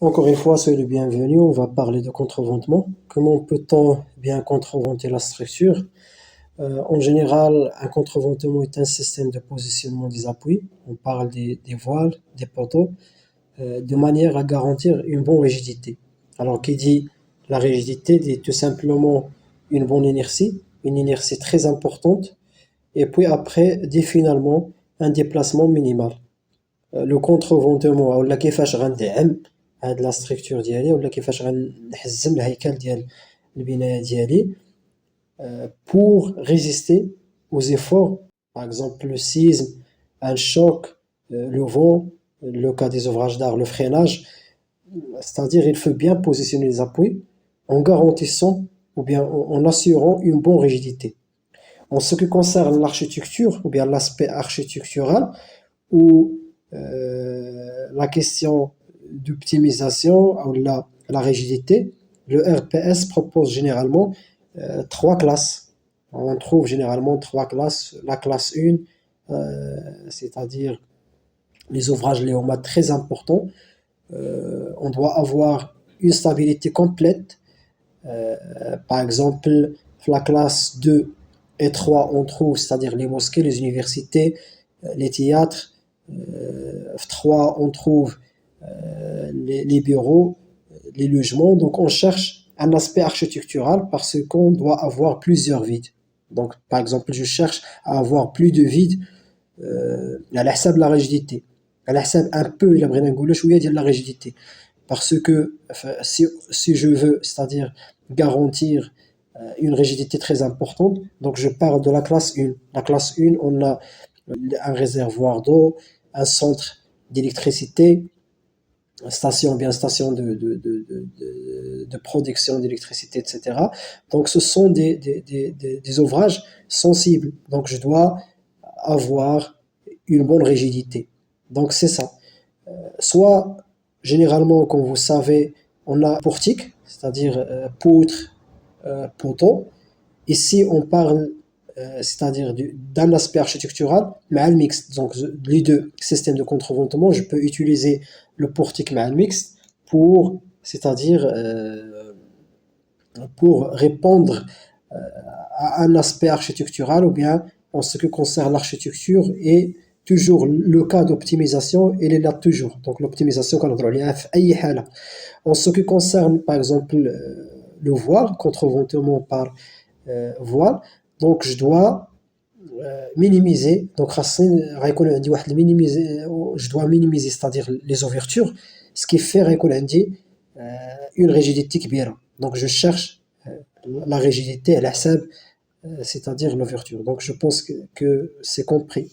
Encore une fois, soyez le bienvenu. On va parler de contreventement. Comment peut-on bien contreventer la structure? En général, un contreventement est un système de positionnement des appuis. On parle des voiles, des poteaux, de manière à garantir une bonne rigidité. Alors, qui dit la rigidité dit tout simplement une bonne inertie, une inertie très importante, et puis après, dit finalement un déplacement minimal. Le contreventement ولا كيفاش غندعم هاد لا ستركتور ديالي ولا كيفاش غنحزم الهيكل ديال البنايه ديالي pour résister aux efforts, par exemple le sisme, un choc, le vent, le cas des ouvrages d'art, le freinage. C'est-à-dire il faut bien positionner les appuis en garantissant ou bien en assurant une bonne rigidité. En ce qui concerne l'architecture ou bien l'aspect architectural, ou la question d'optimisation ou la rigidité, le RPS propose généralement trois classes. On trouve généralement trois classes. La classe 1, c'est-à-dire les ouvrages léomates très importants. On doit avoir une stabilité complète. Par exemple, la classe 2 et 3, on trouve, c'est-à-dire les mosquées, les universités, les théâtres. 3, on trouve les bureaux, les logements. Donc, on cherche un aspect architectural parce qu'on doit avoir plusieurs vides. Donc, par exemple, je cherche à avoir plus de vides à l'حساب de la rigidité. À l'حساب un peu, il a de la rigidité. Parce que si je veux, c'est-à-dire garantir une rigidité très importante, donc je pars de la classe 1. La classe 1, on a un réservoir d'eau, un centre d'électricité, station de production d'électricité, etc. Donc ce sont des ouvrages sensibles. Donc je dois avoir une bonne rigidité. Donc c'est ça. Soit, généralement, comme vous savez, on a portique, c'est-à-dire poutre, poteau. Ici, on parle, c'est-à-dire d'un aspect architectural, mais un mixte. Donc, les deux systèmes de contreventement, je peux utiliser le portique mais un mixte pour, c'est-à-dire pour répondre à un aspect architectural ou bien en ce qui concerne l'architecture et toujours le cas d'optimisation, il est là toujours. Donc l'optimisation en ce qui concerne par exemple le voile, contreventement par voile, donc je dois minimiser, donc je dois minimiser, c'est-à-dire les ouvertures, ce qui fait une rigidité كبيرة. Donc je cherche la rigidité à la c'est-à-dire l'ouverture. Donc je pense que c'est compris.